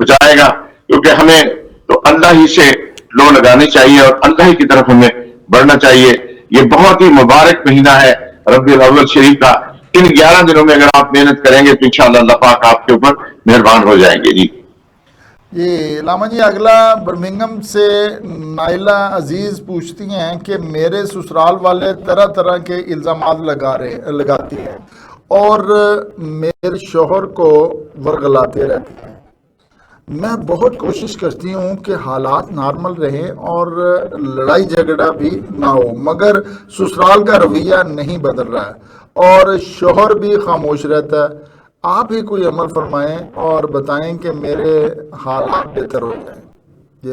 بچائے گا، کیونکہ ہمیں تو اللہ ہی سے لو لگانی چاہیے اور اللہ ہی کی طرف ہمیں بڑھنا چاہیے. یہ بہت ہی مبارک مہینہ ہے ربیع الاول شریف کا. ان 11 دنوں میں اگر آپ محنت کریں گے تو انشاءاللہ اللہ پاک آپ کے اوپر مہربان ہو جائیں گے. جی علامہ جی، اگلا برمنگھم سے نائلہ عزیز پوچھتی ہیں کہ میرے سسرال والے طرح طرح کے الزامات لگاتی ہیں اور میرے شوہر کو ورغلاتے رہتے ہیں. میں بہت کوشش کرتی ہوں کہ حالات نارمل رہیں اور لڑائی جھگڑا بھی نہ ہو، مگر سسرال کا رویہ نہیں بدل رہا ہے اور شوہر بھی خاموش رہتا ہے. آپ ہی کوئی عمل فرمائیں اور بتائیں کہ میرے حالات بہتر ہو جائیں. جی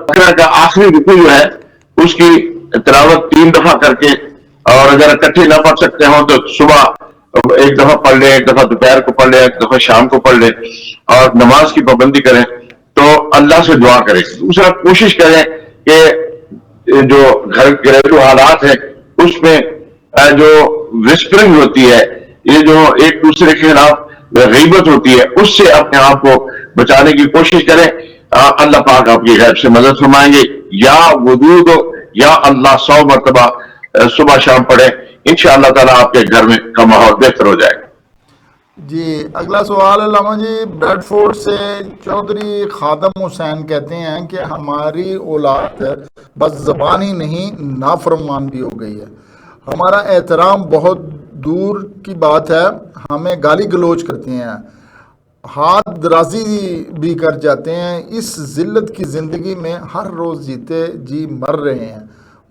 بقرہ کا آخری رکوع جو ہے اس کی تلاوت 3 دفعہ کر کے، اور اگر اکٹھے نہ پڑھ سکتے ہوں تو صبح ایک دفعہ پڑھ لیں، ایک دفعہ دوپہر کو پڑھ لیں، ایک دفعہ شام کو پڑھ لیں، اور نماز کی پابندی کریں تو اللہ سے دعا کریں. دوسرا کوشش کریں کہ جو گھر گھریلو حالات ہیں اس میں جو وسپرنگ ہوتی ہے، یہ جو ایک دوسرے کے خلاف غیبت ہوتی ہے، اس سے اپنے آپ کو بچانے کی کوشش کریں. اللہ پاک آپ کی غیب سے مدد فرمائیں گے. یا ودود یا اللہ 100 مرتبہ صبح شام پڑھیں، انشاءاللہ تعالیٰ آپ کے گھر میں کا ماحول بہتر ہو جائے گا. جی اگلا سوال علامہ جی بریڈ فورڈ سے چودھری خادم حسین کہتے ہیں کہ ہماری اولاد بس زبان ہی نہیں نافرمان بھی ہو گئی ہے. ہمارا احترام بہت دور کی بات ہے، ہمیں گالی گلوچ کرتے ہیں، ہاتھ درازی بھی کر جاتے ہیں. اس ذلت کی زندگی میں ہر روز جیتے جی مر رہے ہیں.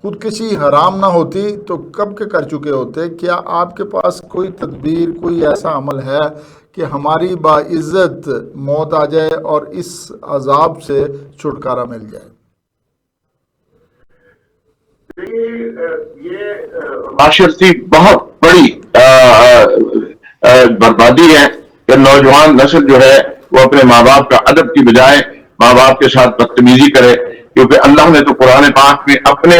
خودکشی حرام نہ ہوتی تو کب کے کر چکے ہوتے. کیا آپ کے پاس کوئی تدبیر، کوئی ایسا عمل ہے کہ ہماری باعزت موت آ جائے اور اس عذاب سے چھٹکارا مل جائے؟ یہ معاشرتی بہت بڑی بربادی ہے کہ نوجوان نسل جو ہے وہ اپنے ماں باپ کا ادب کی بجائے ماں باپ کے ساتھ بدتمیزی کرے. کیونکہ اللہ نے تو قرآن پاک میں اپنے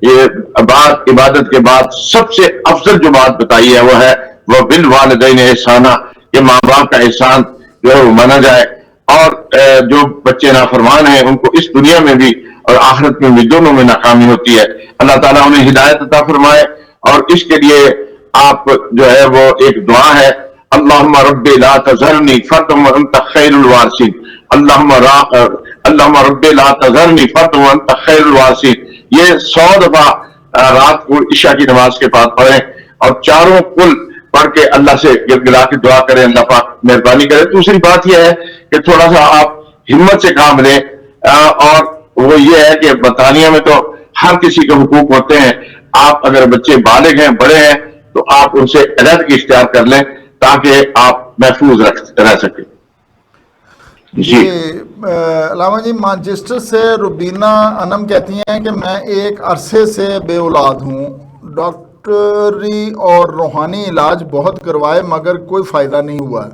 یہ بات عبادت کے بعد سب سے افضل جو بات بتائی ہے وہ ہے وہ بالوالدین احسانہ، کہ ماں باپ کا احسان جو ہے وہ مانا جائے. اور جو بچے نافرمان ہیں ان کو اس دنیا میں بھی اور آخرت میں بھی دونوں میں ناکامی ہوتی ہے. اللہ تعالیٰ انہیں ہدایت عطا فرمائے. اور اس کے لیے آپ جو ہے وہ ایک دعا ہے، اللہم رب لا تذرنی فردا وانت خیر الوارثین. اللہم رب لا تذرنی فردا وانت خیر الوارثین. یہ 100 دفعہ رات کو عشاء کی نماز کے بعد پڑھیں اور چاروں کل پڑھ کے اللہ سے گلا کے دعا کریں، اللہ پاک مہربانی کرے. دوسری بات یہ ہے کہ تھوڑا سا آپ ہمت سے کام لیں، اور وہ یہ ہے کہ برطانیہ میں تو ہر کسی کے حقوق ہوتے ہیں. آپ اگر بچے بالغ ہیں، بڑے ہیں، تو آپ ان سے علیحدگی اختیار کر لیں تاکہ آپ محفوظ رہ سکیں. جی علامہ جی مانچسٹر سے روبینہ انم کہتی ہیں کہ میں ایک عرصے سے بے اولاد ہوں. ڈاکٹری اور روحانی علاج بہت کروائے مگر کوئی فائدہ نہیں ہوا.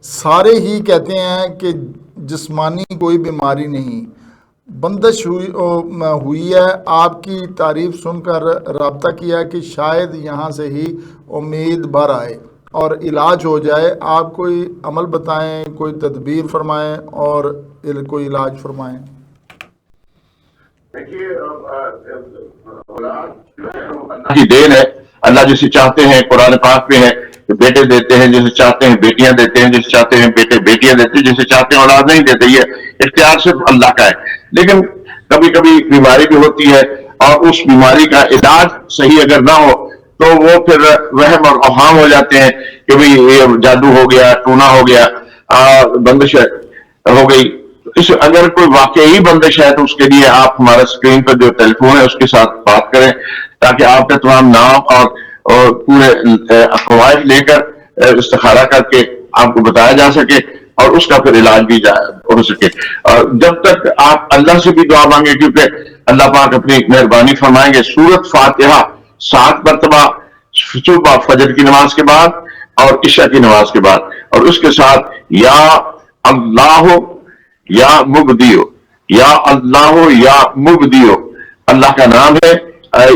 سارے ہی کہتے ہیں کہ جسمانی کوئی بیماری نہیں، بندش ہوئی ہے. آپ کی تعریف سن کر رابطہ کیا کہ شاید یہاں سے ہی امید بھر آئے اور علاج ہو جائے. آپ کوئی عمل بتائیں، کوئی تدبیر فرمائیں اور کوئی علاج فرمائیں. اللہ کی دین ہے. اللہ جسے چاہتے ہیں قرآن پاک میں ہے کہ بیٹے دیتے ہیں، جسے چاہتے ہیں بیٹیاں دیتے ہیں، جسے چاہتے ہیں بیٹے بیٹیاں دیتے ہیں، جسے چاہتے ہیں اولاد نہیں دیتے. یہ اختیار صرف اللہ کا ہے. لیکن کبھی کبھی بیماری بھی ہوتی ہے اور اس بیماری کا علاج صحیح اگر نہ ہو تو وہ پھر وہم اور اوہام ہو جاتے ہیں کہ بھئی یہ جادو ہو گیا، ٹونا ہو گیا، بندش ہو گئی. اگر کوئی واقعی بندش ہے تو اس کے لیے آپ ہمارا اسکرین پر جو ٹیلی فون ہے اس کے ساتھ بات کریں تاکہ آپ کا تمام نام اور پورے فوائد لے کر استخارہ کر کے آپ کو بتایا جا سکے اور اس کا پھر علاج بھی ہو سکے. اور جب تک آپ اللہ سے بھی دعا مانگے، کیونکہ اللہ پاک اپنی مہربانی فرمائیں گے. سورت فاتحہ 7 مرتبہ صبح فجر کی نماز کے بعد اور عشاء کی نماز کے بعد، اور اس کے ساتھ یا اللہ یا مبدیو، یا اللہ یا مبدیو اللہ کا نام ہے.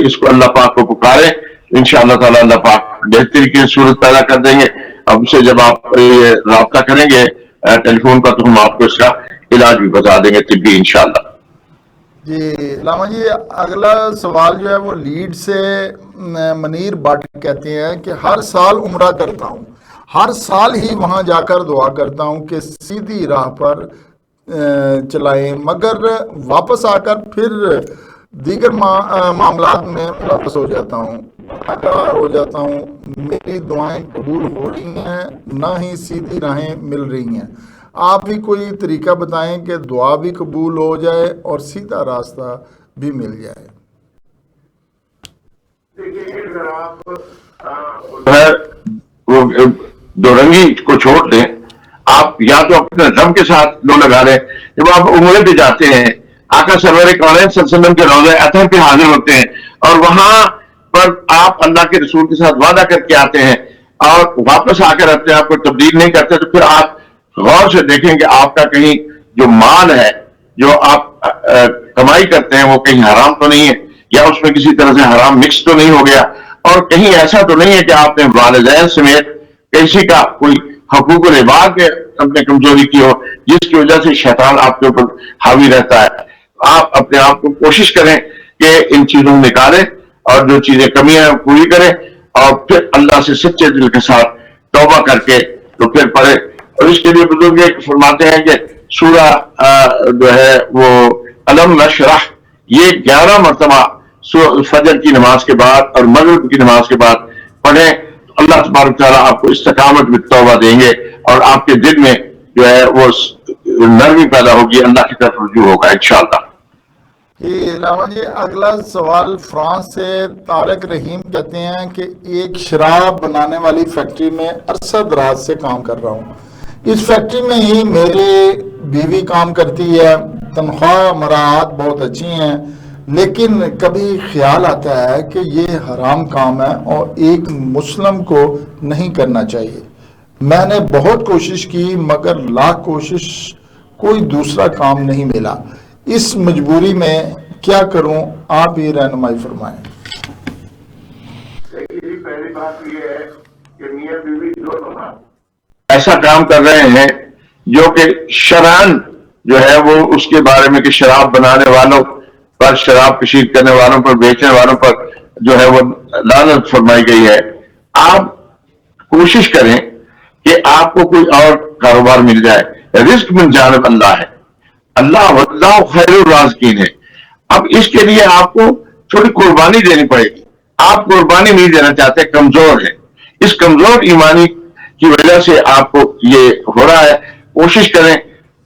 اس کو اللہ پاک کو پکارے، انشاءاللہ تعالی اللہ پاک بہتری کی صورت پیدا کر دیں گے. اب سے جب آپ یہ رابطہ کریں گے ٹیلی فون پر تو ہم آپ کو اس کا علاج بھی بتا دیں گے طبی انشاءاللہ. جی لاما جی، اگلا سوال جو ہے وہ لیڈ سے منیر بٹ کہتے ہیں کہ ہر سال عمرہ کرتا ہوں، ہر سال ہی وہاں جا کر دعا کرتا ہوں کہ سیدھی راہ پر چلائیں، مگر واپس آ کر پھر دیگر معاملات میں واپس ہو جاتا ہوں، ناکار ہو جاتا ہوں، میری دعائیں قبول ہو رہی ہیں نہ ہی سیدھی راہیں مل رہی ہیں. آپ بھی کوئی طریقہ بتائیں کہ دعا بھی قبول ہو جائے اور سیدھا راستہ بھی مل جائے. وہ دو رنگی کو چھوڑ دیں، آپ یا تو اپنے رب کے ساتھ دو لگا لیں. جب آپ عمرے پہ جاتے ہیں آقا سرور کونین صلی اللہ علیہ وسلم کے روضہ اطہر پہ حاضر ہوتے ہیں اور وہاں پر آپ اللہ کے رسول کے ساتھ وعدہ کر کے آتے ہیں اور واپس آ کر اپنے آپ کو تبدیل نہیں کرتے، تو پھر آپ غور سے دیکھیں کہ آپ کا کہیں جو مال ہے جو آپ کمائی کرتے ہیں وہ کہیں حرام تو نہیں ہے، یا اس میں کسی طرح سے حرام مکس تو نہیں ہو گیا، اور کہیں ایسا تو نہیں ہے کہ آپ نے والدین سمیت کسی کا کوئی حقوق العباد کے اپنے کمزوری کی ہو جس کی وجہ سے شیطان آپ کے اوپر حاوی رہتا ہے. آپ اپنے آپ کو کوشش کریں کہ ان چیزوں میں نکالیں اور جو چیزیں کمیاں ہیں پوری کریں اور پھر اللہ سے سچے دل کے ساتھ توبہ کر کے تو پھر پڑھے. اور اس کے لیے بزرگ فرماتے ہیں کہ سورہ جو ہے وہ علم نشرح یہ 11 مرتبہ فجر کی نماز کے بعد اور مغرب کی نماز کے بعد پڑھیں. اللہ تبارک تعالیٰ آپ کو استقامت میں توبہ دیں گے اور آپ کے دل میں جو ہے وہ نرمی پیدا ہوگی، اللہ کی طرف رجوع ہوگا انشاءاللہ. علامہ جی اگلا سوال فرانس سے طارق رحیم کہتے ہیں کہ ایک شراب بنانے والی فیکٹری میں عرصہ دراز سے کام کر رہا ہوں. اس فیکٹری میں ہی میری بیوی کام کرتی ہے، تنخواہ مراعات بہت اچھی ہیں، لیکن کبھی خیال آتا ہے کہ یہ حرام کام ہے اور ایک مسلم کو نہیں کرنا چاہیے. میں نے بہت کوشش کی مگر لاکھ کوشش کوئی دوسرا کام نہیں ملا. اس مجبوری میں کیا کروں، آپ ہی رہنمائی فرمائیں. پہلی بات یہ ہے کہ میاں بیوی دونوں ایسا کام کر رہے ہیں جو کہ شرعاً جو ہے وہ اس کے بارے میں کہ شراب بنانے والوں پر، شراب کشید کرنے والوں پر، بیچنے والوں پر جو ہے وہ لعنت فرمائی گئی ہے. آپ کوشش کریں کہ آپ کو کوئی اور کاروبار مل جائے. رزق من جانب اللہ ہے، اللہ خیر الرازقین ہے. اب اس کے لیے آپ کو تھوڑی قربانی دینی پڑے گی. آپ قربانی نہیں دینا چاہتے، کمزور ہے. اس کمزور ایمانی کی وجہ سے آپ کو یہ ہو رہا ہے. کوشش کریں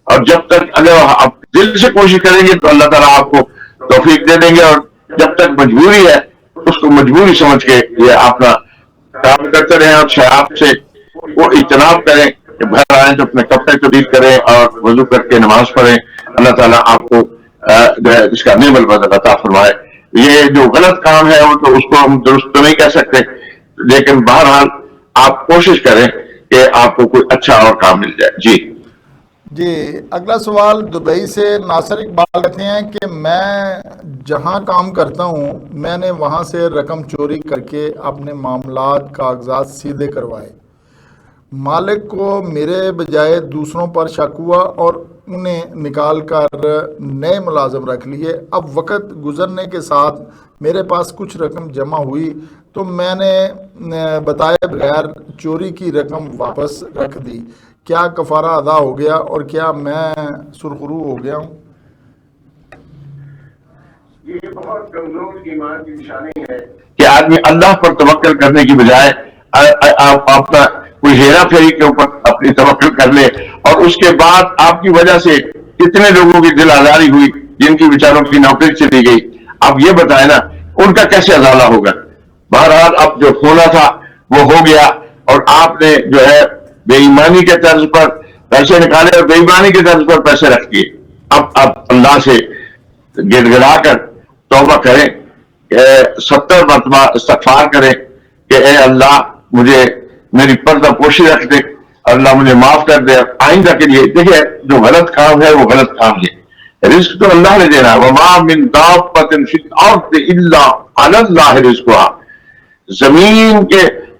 اور جب تک اگر آپ دل سے کوشش کریں گے تو اللہ تعالیٰ آپ کو توفیق دے دیں گے، اور جب تک مجبوری ہے اس کو مجبوری سمجھ کے یہ اپنا کام کرتے رہیں اور شراب سے وہ اجتناب کریں کہ گھر آئیں تو اپنے کپڑے تبدیل کریں اور وضو کر کے نماز پڑھیں. اللہ تعالیٰ آپ کو اس کا نعم البدل عطا فرمائے. یہ جو غلط کام ہے وہ تو اس کو ہم درست تو نہیں کہہ سکتے، لیکن بہرحال آپ کوشش کریں کہ آپ کو کوئی اچھا اور کام مل جائے. جی اگلا سوال دبئی سے ناصر اقبال کہتے ہیں کہ میں جہاں کام کرتا ہوں میں نے وہاں سے رقم چوری کر کے اپنے معاملات کاغذات سیدھے کروائے. مالک کو میرے بجائے دوسروں پر شک ہوا اور انہیں نکال کر نئے ملازم رکھ لیے. اب وقت گزرنے کے ساتھ میرے پاس کچھ رقم جمع ہوئی تو میں نے بتائے بغیر چوری کی رقم واپس رکھ دی. کیا کفارہ ادا ہو گیا اور کیا میں سرخرو ہو گیا ہوں؟ یہ بہت کمزور ایمان کی نشانی ہے کہ آدمی اللہ پر توکل کرنے کی بجائے اپنا کوئی ہیرا پھیری کے اوپر اپنی توکل کر لے، اور اس کے بعد آپ کی وجہ سے کتنے لوگوں کی دل آزاری ہوئی جن کی بیچاروں کی نوکری چلی گئی. اب یہ بتائیں نا ان کا کیسے ازالہ ہوگا. بہرحال اب جو ہونا تھا وہ ہو گیا، اور آپ نے جو ہے بے ایمانی کے طرز پر پیسے نکالے اور بے ایمانی کے طرز پر پیسے رکھ دیے. اب اللہ سے گڑ گڑا کر توبہ کریں، 70 مرتبہ استغفار کریں کہ اے اللہ مجھے میری پردہ پوشی رکھ دے، اللہ مجھے معاف کر دے. آئندہ کے لیے دیکھیں جو غلط کام ہے وہ غلط کام ہے. رزق تو اللہ نے دینا ہے. وما من دابۃ فی الارض الا علی اللہ رزقها. زمین کے